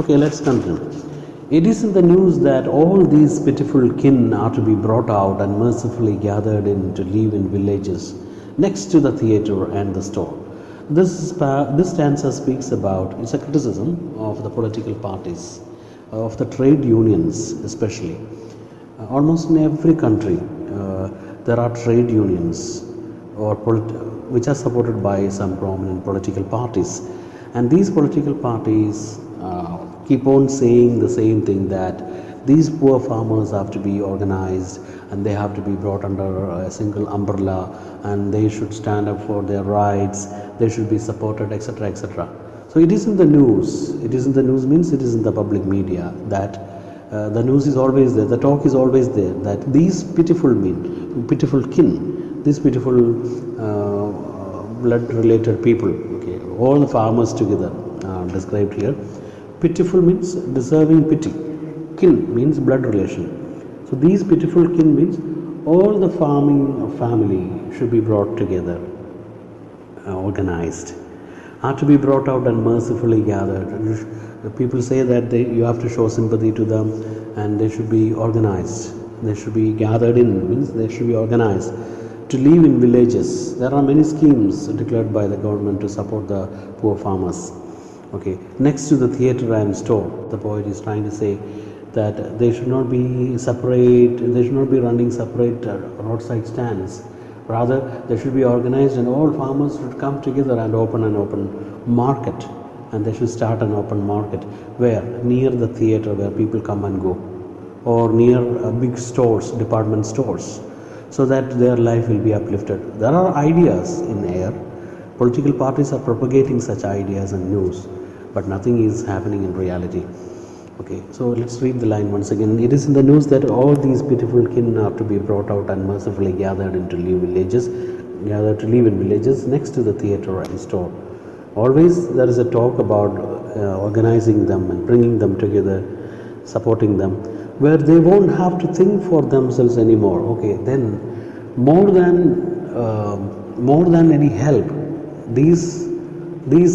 Okay, let's continue. It is in the news that all these pitiful kin are to be brought out and mercifully gathered in to live in villages next to the theatre and the store. This stanza speaks about, it's a criticism of the political parties, of the trade unions especially. Almost in every country, there are trade unions which are supported by some prominent political parties, and these political parties keep on saying the same thing, that these poor farmers have to be organized and they have to be brought under a single umbrella, and they should stand up for their rights, they should be supported, etc., etc. So it is in the news. It is in the news means it is in the public media that the news is always there, the talk is always there, that these pitiful kin, these pitiful blood related people, okay, all the farmers together described here. Pitiful means deserving pity, kin means blood relation. So these pitiful kin means all the farming family should be brought together, organized, are to be brought out and mercifully gathered. People say that you have to show sympathy to them, and they should be organized, they should be gathered in, means they should be organized to live in villages. There are many schemes declared by the government to support the poor farmers. Okay, next to the theatre and store, the poet is trying to say that they should not be separate, they should not be running separate roadside stands. Rather, they should be organized, and all farmers should come together and open an open market. And they should start an open market where near the theatre, where people come and go, or near big stores, department stores, so that their life will be uplifted. There are ideas in air. Political parties are propagating such ideas and news, but nothing is happening in reality. Okay, so let's read the line once again. It is in the news that all these pitiful kin are to be brought out and mercifully gathered to live in villages next to the theatre and store. Always there is a talk about organizing them and bringing them together, supporting them, where they won't have to think for themselves anymore. Okay, then more than any help, these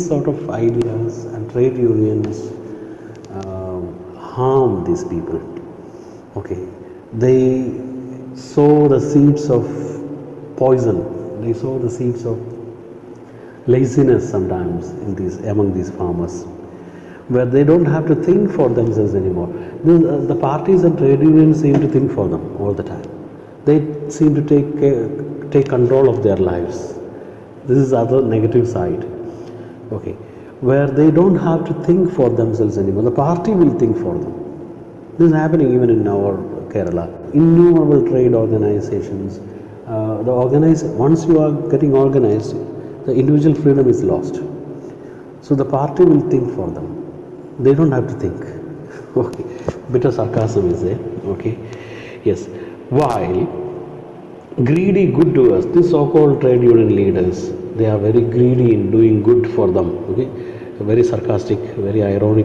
sort of ideas and trade unions harm these people. Okay, they sow the seeds of poison, they sow the seeds of laziness sometimes among these farmers, where they don't have to think for themselves anymore. The parties and trade unions seem to think for them all the time. They seem to take control of their lives. This is other negative side. Okay, where they don't have to think for themselves anymore. The party will think for them. This is happening even in our Kerala. Innumerable trade organizations. Once you are getting organized, the individual freedom is lost. So the party will think for them. They don't have to think. Okay, bitter sarcasm is there. Okay, yes. While greedy good doers, these so-called trade union leaders, they are very greedy in doing good for them. Okay, very sarcastic, very irony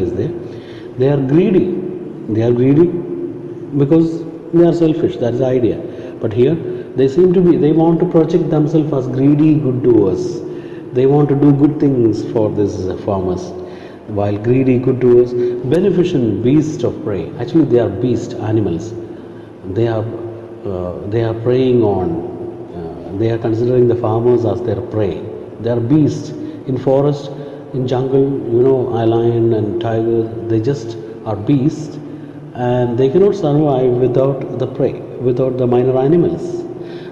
is there. They are greedy because they are selfish. That is the idea. But here they want to project themselves as greedy good doers. They want to do good things for these farmers, while greedy good doers, beneficent beasts of prey. Actually, they are beast animals. They are preying on. They are considering the farmers as their prey. They are beasts in forest, in jungle. A lion and tiger. They just are beasts, and they cannot survive without the prey, without the minor animals.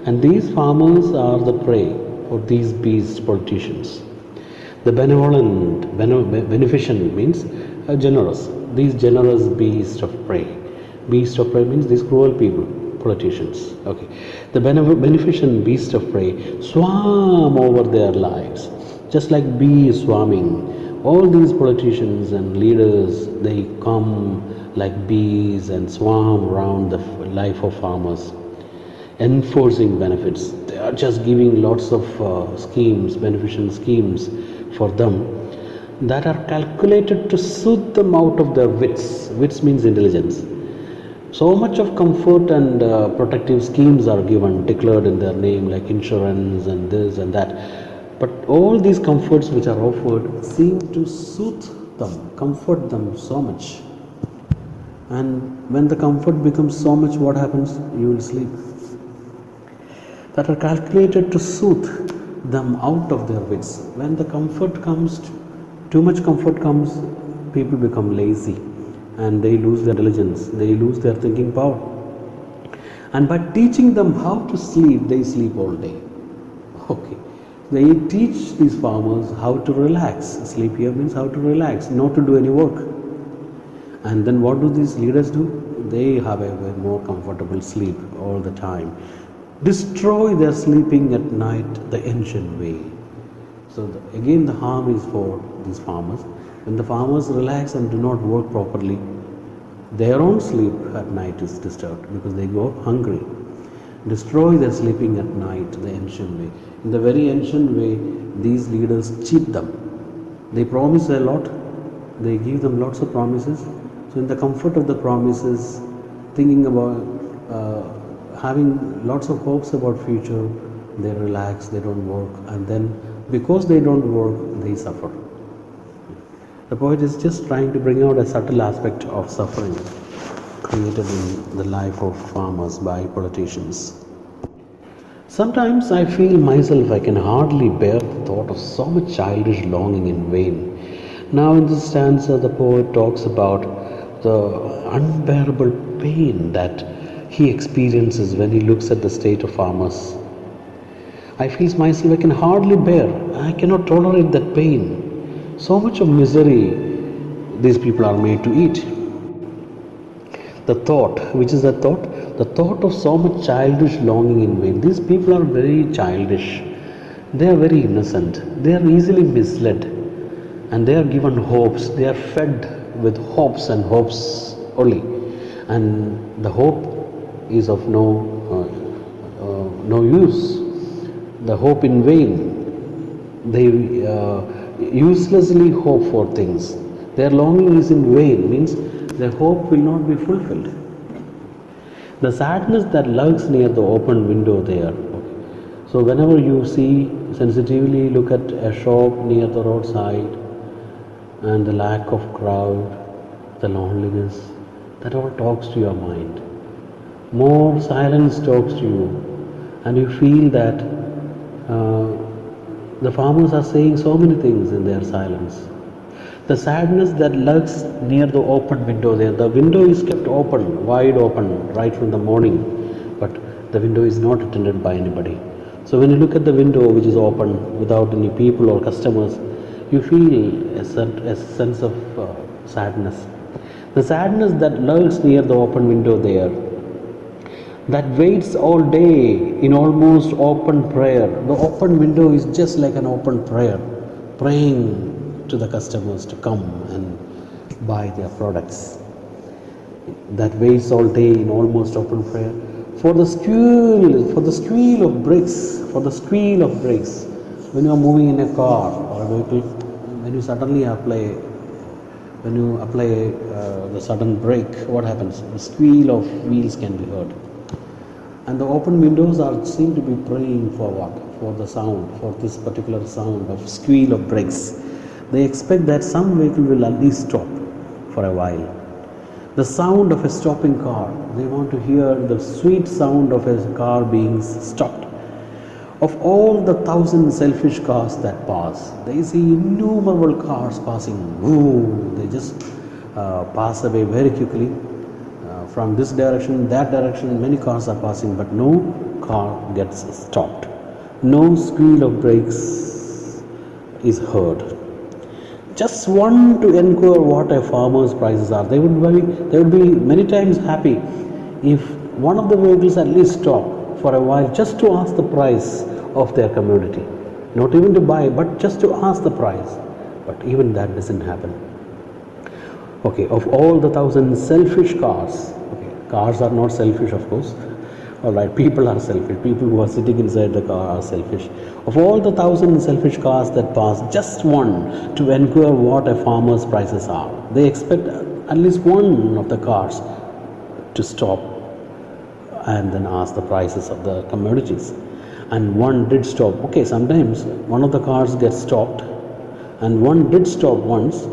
And these farmers are the prey for these beast politicians. The beneficent means generous. These generous beasts of prey. Beast of prey means these cruel people, politicians. Okay, the beneficent beast of prey swarm over their lives, just like bees swarming. All these politicians and leaders, they come like bees and swarm around the life of farmers, enforcing benefits. They are just giving lots of schemes, beneficent schemes for them that are calculated to soothe them out of their wits. Wits means intelligence. So much of comfort and protective schemes are given, declared in their name, like insurance and this and that. But all these comforts which are offered seem to soothe comfort them so much. And when the comfort becomes so much, what happens? You will sleep. That are calculated to soothe them out of their wits. When the comfort comes, too much comfort comes, people become lazy and they lose their intelligence, they lose their thinking power. And by teaching them how to sleep, they sleep all day. Okay. They teach these farmers how to relax. Sleep here means how to relax, not to do any work. And then what do these leaders do? They have a more comfortable sleep all the time. Destroy their sleeping at night the ancient way. So again the harm is for these farmers. When the farmers relax and do not work properly, their own sleep at night is disturbed because they go hungry. Destroy their sleeping at night the ancient way. In the very ancient way, these leaders cheat them. They promise a lot, they give them lots of promises. So in the comfort of the promises, thinking about having lots of hopes about future, they relax, they don't work, and then because they don't work, they suffer. The poet is just trying to bring out a subtle aspect of suffering created in the life of farmers by politicians. Sometimes I feel myself I can hardly bear the thought of so much childish longing in vain. Now in this stanza the poet talks about the unbearable pain that he experiences when he looks at the state of farmers. I feel myself I can hardly bear, I cannot tolerate that pain. So much of misery these people are made to eat. The thought, which is the thought of so much childish longing in vain. These people are very childish, they are very innocent, they are easily misled, and they are given hopes, they are fed with hopes and hopes only, and the hope is of no use, the hope in vain. They uselessly hope for things. Their longing is in vain, means their hope will not be fulfilled. The sadness that lurks near the open window there. So whenever you see, sensitively look at a shop near the roadside and the lack of crowd, the loneliness, that all talks to your mind. More silence talks to you, and you feel that the farmers are saying so many things in their silence. The sadness that lurks near the open window there. The window is kept open, wide open, right from the morning, but the window is not attended by anybody. So when you look at the window which is open without any people or customers, you feel a sense of sadness. The sadness that lurks near the open window there, that waits all day in almost open prayer. The open window is just like an open prayer, praying to the customers to come and buy their products. That waits all day in almost open prayer for the squeal of brakes, when you are moving in a car or a vehicle, when you suddenly apply the sudden brake, what happens? The squeal of wheels can be heard. And the open windows seem to be praying for what? For the sound, for this particular sound of squeal of brakes. They expect that some vehicle will at least stop for a while. The sound of a stopping car, they want to hear the sweet sound of a car being stopped. Of all the 1,000 selfish cars that pass, they see innumerable cars passing. Ooh, they just pass away very quickly. From this direction, that direction, many cars are passing, but no car gets stopped. No squeal of brakes is heard. Just one to inquire what a farmer's prices are. They would be many times happy if one of the vehicles at least stopped for a while just to ask the price of their commodity. Not even to buy, but just to ask the price. But even that doesn't happen. Okay, of all the 1,000 selfish cars, cars are not selfish, of course. Alright, people are selfish. People who are sitting inside the car are selfish. Of all the 1,000 selfish cars that pass, just one to inquire what a farmer's prices are. They expect at least one of the cars to stop and then ask the prices of the commodities. And one did stop. Okay, sometimes one of the cars gets stopped and one did stop once,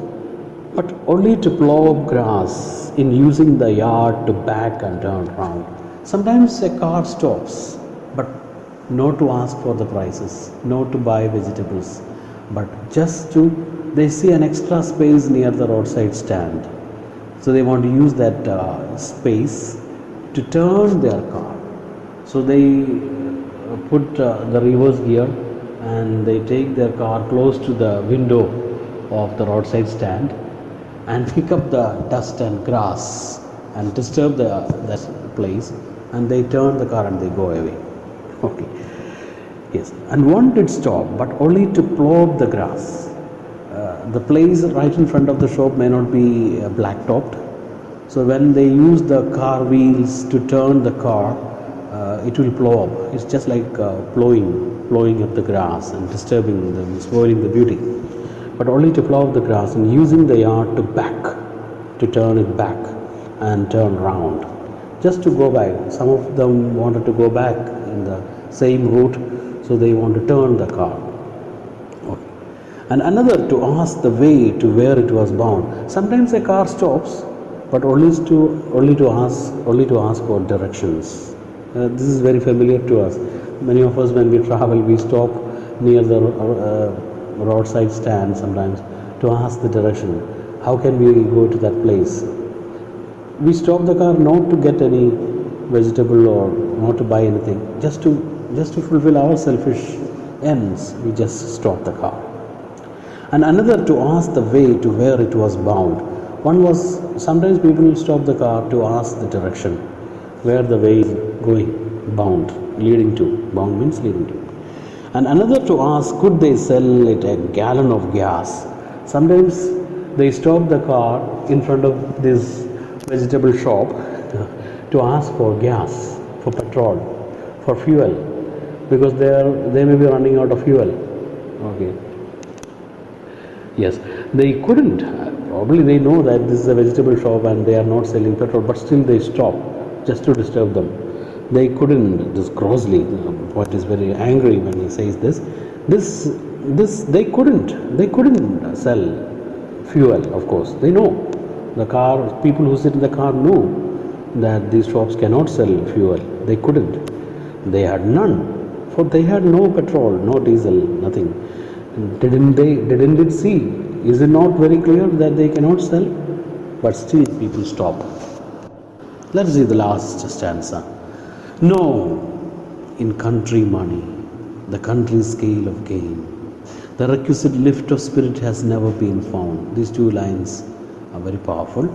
but only to plow up grass in using the yard to back and turn round. Sometimes a car stops, but not to ask for the prices, not to buy vegetables, but just to, they see an extra space near the roadside stand. So they want to use that space to turn their car. So they put the reverse gear and they take their car close to the window of the roadside stand and pick up the dust and grass and disturb that place, and they turn the car and they go away. Okay. Yes. And one did stop, but only to plow up the grass. The place right in front of the shop may not be black-topped. So when they use the car wheels to turn the car, it will plow up. It's just like plowing up the grass and disturbing them, spoiling the beauty. But only to plow up the grass and using the yard to turn it back and turn round. Just to go back. Some of them wanted to go back in the same route, so they want to turn the car. Okay. And another to ask the way to where it was bound. Sometimes a car stops, but only to ask for directions. This is very familiar to us. Many of us, when we travel, we stop near the roadside stand sometimes to ask the direction. How can we go to that place? We stop the car not to get any vegetable or not to buy anything, just to fulfill our selfish ends. We just stop the car. And another to ask the way to where it was bound. One was, sometimes people will stop the car to ask the direction, where the way is going, bound, leading to. Bound means leading to. And another to ask, could they sell it a gallon of gas? Sometimes they stop the car in front of this vegetable shop to ask for gas, for petrol, for fuel, because they may be running out of fuel. Okay. Yes, they couldn't. Probably they know that this is a vegetable shop and they are not selling petrol, but still they stop just to disturb them. They couldn't. This grossly, the poet is very angry when he says this. They couldn't sell fuel. Of course, they know. The car people who sit in the car know that these shops cannot sell fuel. They couldn't. They had none, for they had no petrol, no diesel, nothing. Didn't it see? Is it not very clear that they cannot sell? But still people stop. Let's see the last stanza. No, in country money, the country scale of gain, the requisite lift of spirit has never been found. These two lines are very powerful.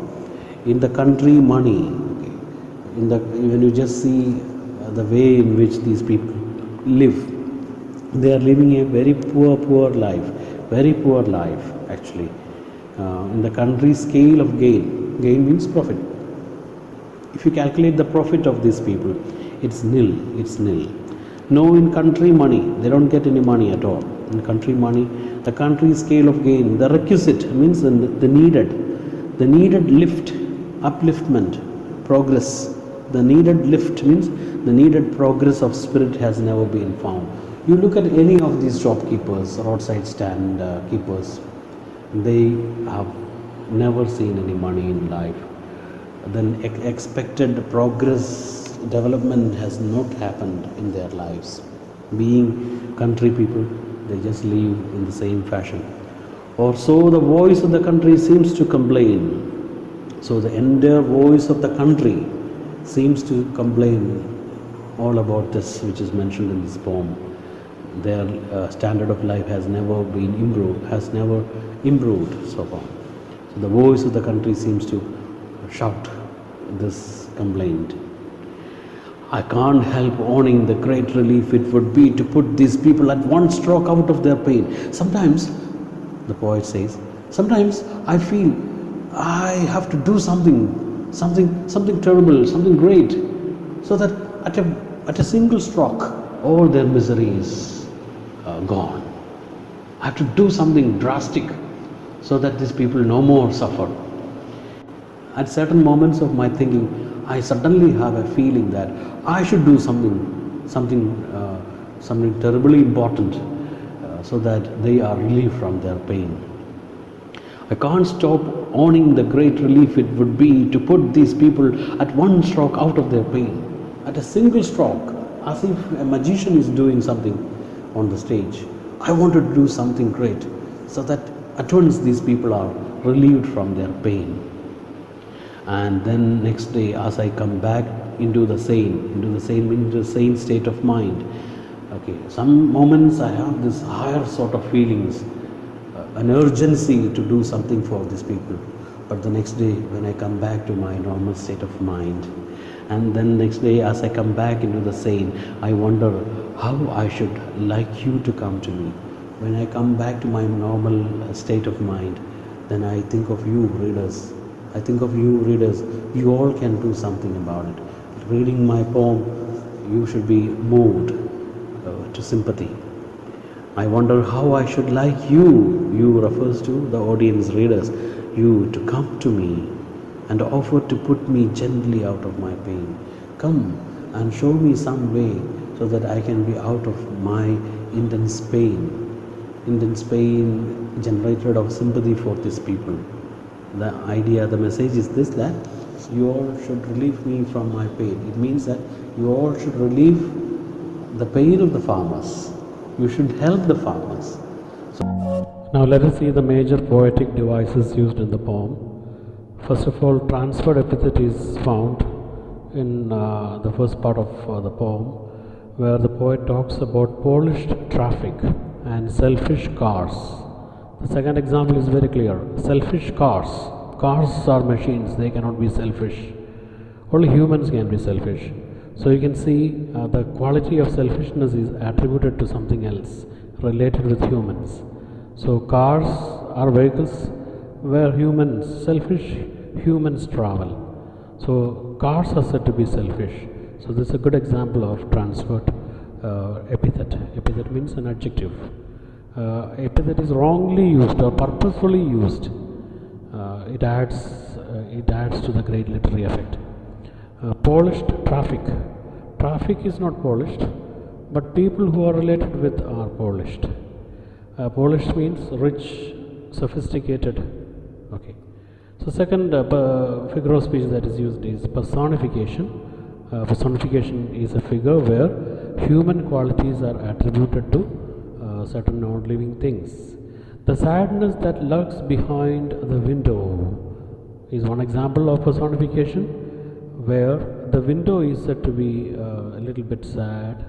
In the country money, when you just see the way in which these people live, they are living a very poor life actually. In the country scale of gain means profit. If you calculate the profit of these people, it's nil. No, in country money, they don't get any money at all. In country money, the country scale of gain, the requisite means the needed lift, upliftment, progress. The needed lift means the needed progress of spirit has never been found. You look at any of these shopkeepers, roadside stand keepers, they have never seen any money in life. Then expected progress, development has not happened in their lives. Being country people, they just live in the same fashion. Or so the voice of the country seems to complain. So the entire voice of the country seems to complain all about this which is mentioned in this poem. Their standard of life has never been improved so far. So the voice of the country seems to shout this complaint. I can't help owning the great relief it would be to put these people at one stroke out of their pain. Sometimes, the poet says, sometimes I feel I have to do something terrible, something great, so that at a single stroke, all their misery is gone. I have to do something drastic so that these people no more suffer. At certain moments of my thinking, I suddenly have a feeling that I should do something terribly important so that they are relieved from their pain. I can't stop owning the great relief it would be to put these people at one stroke out of their pain, at a single stroke, as if a magician is doing something on the stage. I want to do something great so that at once these people are relieved from their pain. And then next day, as I come back into the sane state of mind, okay, some moments I have this higher sort of feelings, an urgency to do something for these people. But the next day, when I come back to my normal state of mind, and then next day as I come back into the sane, I wonder how I should like you to come to me. When I come back to my normal state of mind, then I think of you readers. I think of you readers. You all can do something about it. Reading my poem, you should be moved to sympathy. I wonder how I should like you refers to the audience readers, you to come to me and offer to put me gently out of my pain. Come and show me some way so that I can be out of my intense pain generated of sympathy for these people. The idea, the message is this, that you all should relieve me from my pain. It means that you all should relieve the pain of the farmers. You should help the farmers. Now let us see the major poetic devices used in the poem. First of all, transferred epithet is found in the first part of the poem, where the poet talks about polished traffic and selfish cars. The second example is very clear. Selfish cars. Cars are machines, they cannot be selfish. Only humans can be selfish. So you can see the quality of selfishness is attributed to something else related with humans. So cars are vehicles where selfish humans travel. So cars are said to be selfish. So this is a good example of transferred epithet. Epithet means an adjective. Epithet is wrongly used or purposefully used. It adds to the great literary effect. Polished traffic. Traffic is not polished, but people who are related with are polished. Polished means rich, sophisticated. Okay. So second figure of speech that is used is personification. Personification is a figure where human qualities are attributed to certain non-living things. The sadness that lurks behind the window is one example of personification, where the window is said to be a little bit sad.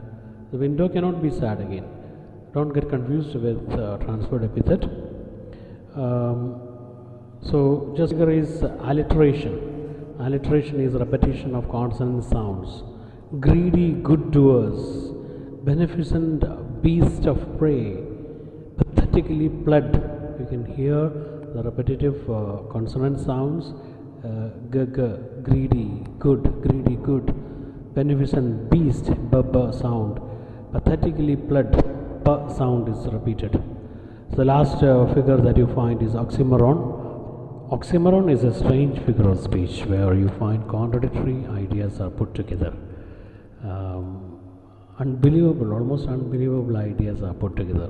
The window cannot be sad again. Don't get confused with transferred epithet. So just here is alliteration. Alliteration is repetition of consonant sounds. Greedy good doers, beneficent beast of prey, pathetically pled. You can hear the repetitive consonant sounds. Greedy good, beneficent beast, sound, pathetically pled, sound is repeated. So the last figure that you find is oxymoron. Oxymoron is a strange figure of speech where you find contradictory ideas are put together. Almost unbelievable ideas are put together.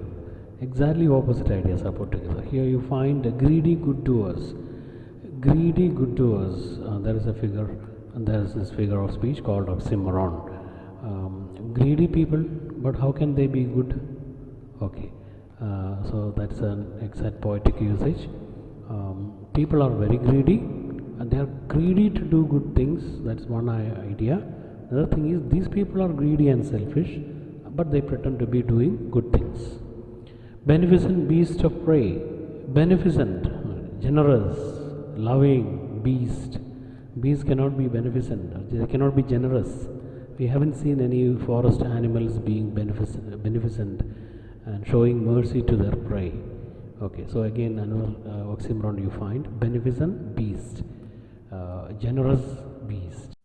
Exactly opposite ideas are put together. Here you find greedy good doers. Greedy good doers, there is a figure, and there is this figure of speech called oxymoron. Greedy people, but how can they be good? Okay, so that's an exact poetic usage. People are very greedy, and they are greedy to do good things. That's one idea. Another thing is, these people are greedy and selfish, but they pretend to be doing good things. Beneficent beast of prey. Beneficent, generous, loving beast. Beasts cannot be beneficent, they cannot be generous. We haven't seen any forest animals being beneficent and showing mercy to their prey. Okay, so again another oxymoron you find. Beneficent beast, generous beast.